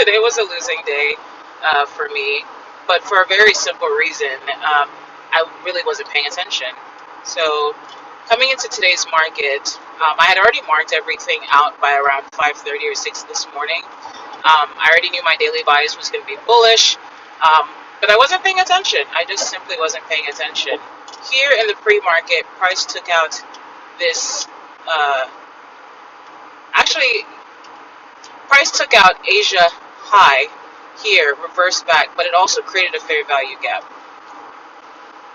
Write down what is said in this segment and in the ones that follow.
Today was a losing day for me, but for a very simple reason. I really wasn't paying attention. So coming into today's market, I had already marked everything out by around 5:30 or 6 this morning. I already knew my daily bias was going to be bullish, but I wasn't paying attention. I just simply wasn't paying attention. Here in the pre-market, price took out this. Uh, actually, price took out Asia high here, reversed back, but it also created a fair value gap.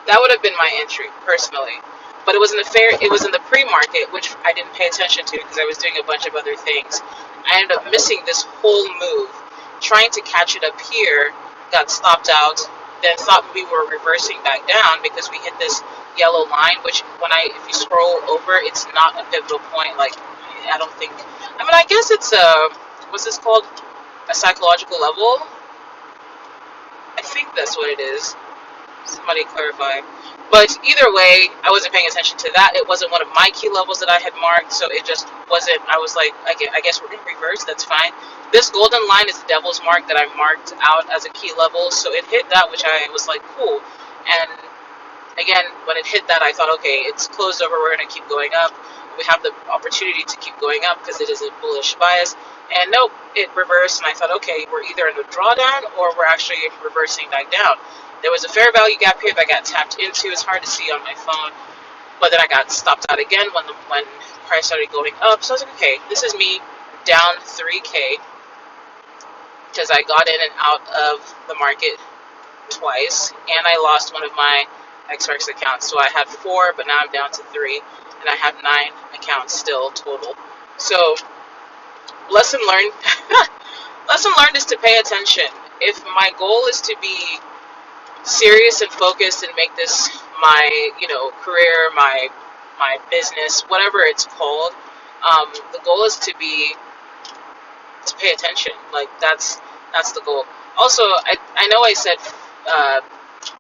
That would have been my entry personally, but it was in the pre-market, which I didn't pay attention to because I was doing a bunch of other things. I ended up missing this whole move, trying to catch it up here, got stopped out, then thought we were reversing back down because we hit this yellow line, which if you scroll over, it's not a pivotal point. Like, I don't think, I guess it's what's this called? A psychological level? I think that's what it is. Somebody clarify. But either way, I wasn't paying attention to that. It wasn't one of my key levels that I had marked, so it just wasn't. I was like, I guess we're in reverse. That's fine. This golden line is the devil's mark that I marked out as a key level, so it hit that, which I was like, cool. And again, when it hit that, I thought, okay, it's closed over. We're going to keep going up. We have the opportunity to keep going up because it is a bullish bias. And nope, it reversed, and I thought, okay, we're either in a drawdown or we're actually reversing back down. There was a fair value gap here that got tapped into. It's hard to see on my phone, but then I got stopped out again when price started going up. So I was like, okay, this is me down 3K because I got in and out of the market twice, and I lost one of my XRX accounts. So I had 4, but now I'm down to 3, and I have 9 accounts still total. So lesson learned. Lesson learned is to pay attention. If my goal is to be serious and focused and make this my career, my business, whatever it's called, the goal is to pay attention. Like that's the goal. Also, I know I said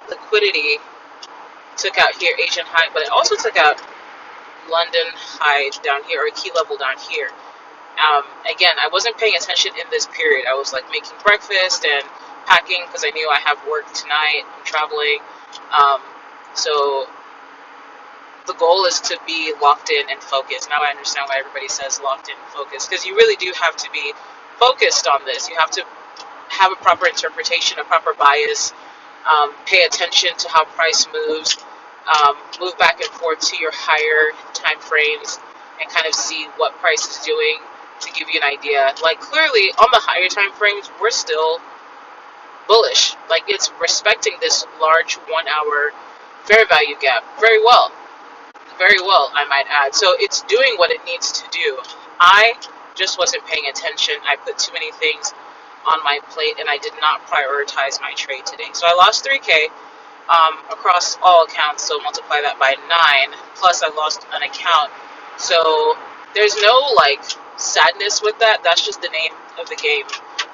liquidity took out here Asian high, but it also took out London high down here, or a key level down here. Again, I wasn't paying attention in this period. I was like making breakfast and packing because I knew I have work tonight. I'm traveling. So the goal is to be locked in and focused. Now I understand why everybody says locked in and focused, because you really do have to be focused on this. You have to have a proper interpretation, a proper bias, pay attention to how price moves, move back and forth to your higher time frames and kind of see what price is doing to give you an idea. Like clearly on the higher time frames, we're still bullish. Like it's respecting this large 1 hour fair value gap very well, I might add. So it's doing what it needs to do. I just wasn't paying attention. I put too many things on my plate and I did not prioritize my trade today. So I lost 3K across all accounts. So multiply that by 9, plus I lost an account. So there's no like sadness with that. That's just the name of the game.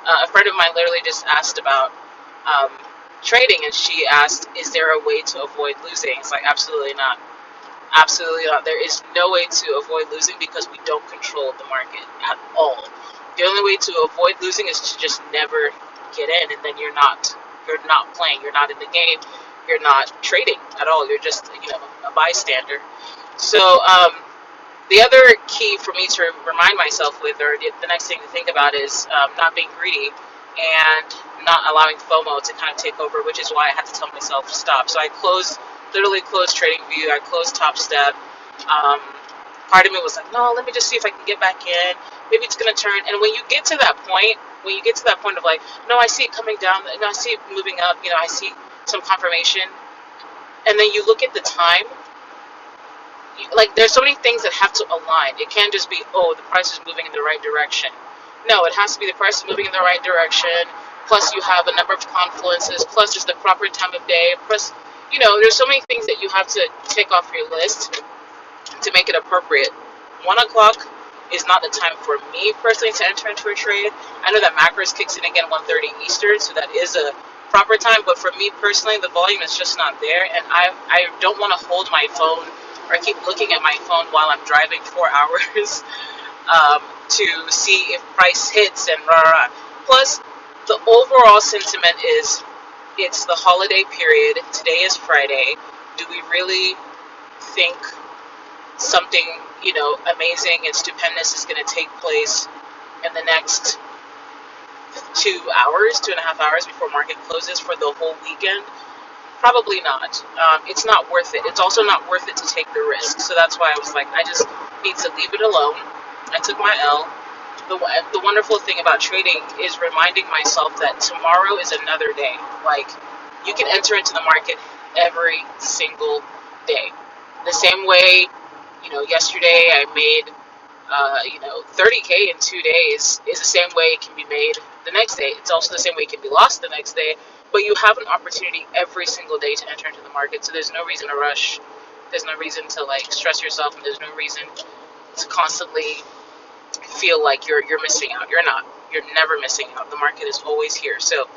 A friend of mine literally just asked about trading, and she asked, is there a way to avoid losing? It's like, absolutely not. Absolutely not. There is no way to avoid losing because we don't control the market at all. The only way to avoid losing is to just never get in, and then you're not playing, you're not in the game, you're not trading at all, you're just a bystander. So the other key for me to remind myself with, or the next thing to think about, is not being greedy and not allowing FOMO to kind of take over, which is why I had to tell myself stop. So I literally closed TradingView, I closed Top Step. Part of me was like, no, let me just see if I can get back in. Maybe it's going to turn. And when you get to that point, of like, no, I see it coming down, no, I see it moving up, I see some confirmation, and then you look at the time, like there's so many things that have to align. It can't just be, oh, the price is moving in the right direction. No, it has to be the price is moving in the right direction, plus you have a number of confluences, plus just the proper time of day, plus, there's so many things that you have to take off your list to make it appropriate. 1 o'clock is not the time for me personally to enter into a trade. I know that macros kicks in again 1:30 Eastern, so that is a proper time, but for me personally, the volume is just not there, and I don't want to hold my phone or keep looking at my phone while I'm driving 4 hours to see if price hits and rah, rah. Plus, The overall sentiment is it's the holiday period. Today is Friday. Do we really think something, amazing and stupendous is going to take place in the next 2.5 hours before market closes for the whole weekend? Probably not. It's not worth it. It's also not worth it to take the risk. So that's why I was like, I just need to leave it alone. I took my L. The wonderful thing about trading is reminding myself that tomorrow is another day. Like, you can enter into the market every single day. The same way, yesterday I made 30K in 2 days is the same way it can be made the next day. It's also the same way it can be lost the next day. But you have an opportunity every single day to enter into the market. So there's no reason to rush. There's no reason to stress yourself, and there's no reason to constantly feel like you're missing out. You're not. You're never missing out. The market is always here. So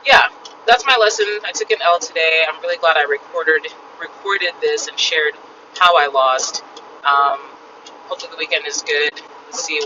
yeah, that's my lesson. I took an L today. I'm really glad I recorded this and shared how I lost. Hopefully the weekend is good. See you.